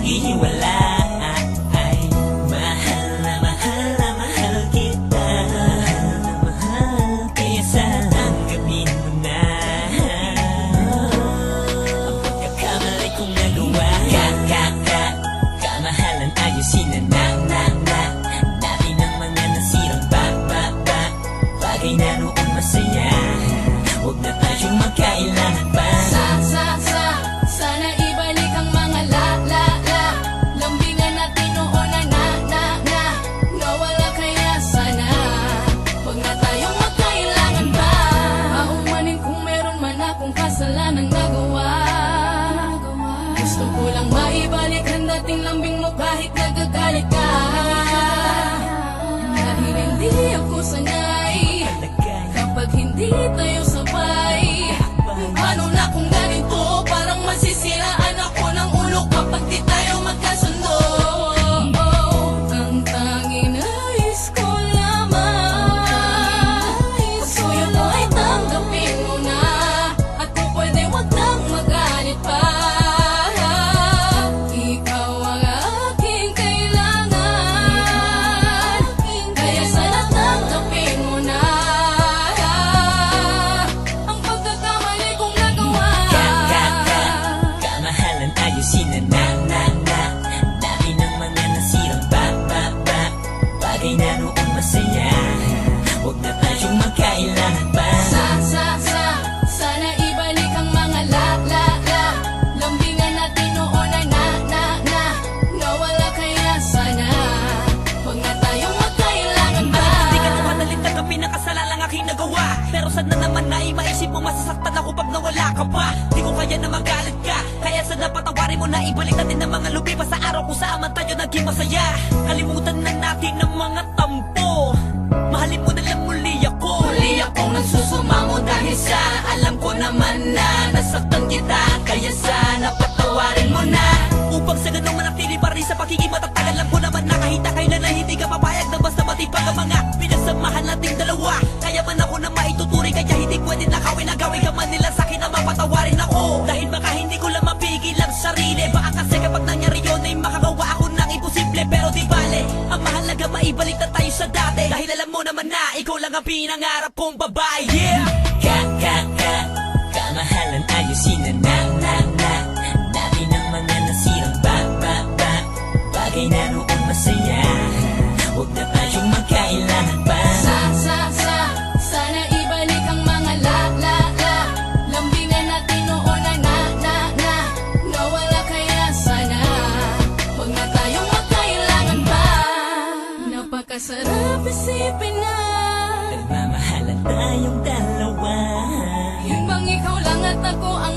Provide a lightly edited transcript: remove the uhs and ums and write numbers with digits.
maghihiwalay. Mahal na mahal na mahal kita, mahal na mahal, kaya sana tanggapin mo na ang pagkakamali kong nagawa. Kamahalan ayusin na dami ng mga nasirang bagay na noong masaya. Huwag na tayong magkailangan pa. Sana ibalik ang mga lambingan natin noon na nawala, kaya sana huwag na tayong magkailangan pa. Paumanin kung meron man akong kasalanang nagawa. Gusto ko lang maibalik ang dating lambing mo kahit nagagalit ka. Dahil hindi ako sanay kapag hindi tayo sabay. Paano na kung ganito? Parang masisiraan ako ng ulo kapag di tayo magkasundo. Ang tanging nais ko lamang, pagsuyo mo ay tanggapin mo na. At kung pwede wag nang magalit pa. Ikaw ang aking kailangan, kaya sana tanggapin mo na ang pagkakamali kong nagawa. Kamahalan ayusin na dami ng mga nasirang bagay na noong masaya. Huwag na tayong magkailangan pa. Sana ibalik ang mga lambingan natin noon na nawala, kaya sana huwag na tayong magkailangan pa. Hindi ka na madaling tanggapin ang kasalanan aking nagawa. Pero sana naman na maisip mo masasaktan ako pag nawala ka pa. Di ko kaya na magalit ka, kaya sana patawarin mo na ibalik natin ang mga lumipas sa araw kung saan man tayo naging masaya. Kalimutan na natin ang mga tampo, mahalin mo na lang muli ako. Muli akong nagsusumamo dahil sa alam ko naman na nasaktan kita, kaya sana patawarin mo na. Upang sa ganong manatili pa rin sa pagiging matatag, alam ko naman na kahit na kailan na hindi ka papayag na basta matipag ang mga pinagsamahan nating dalawa. Kaya man ako na maituturing, kaya hindi pwede nakawin na gawin ka man nila sa'kin na mapatawarin ako. Dahil baka hindi ko lang mapigil ang sarili, baka kasi kapag nangyari yun ay makagawa ako ng imposible. Pero di bale, ang mahalaga maibalik na tayo sa dati, dahil alam mo naman na ikaw lang ang pinangarap kong babae. Yeah! Kamahalan ayusin na dami ng mga nasirang bagay na noong masaya. Huwag na tayong magkailangan pa. Sana ibalik ang mga lambingan natin noon na nawala, kaya sana huwag na tayong magkailangan pa. Napakasarap isipin na Nagmamahalan tayong dalawa. yun bang ikaw lang at ako ang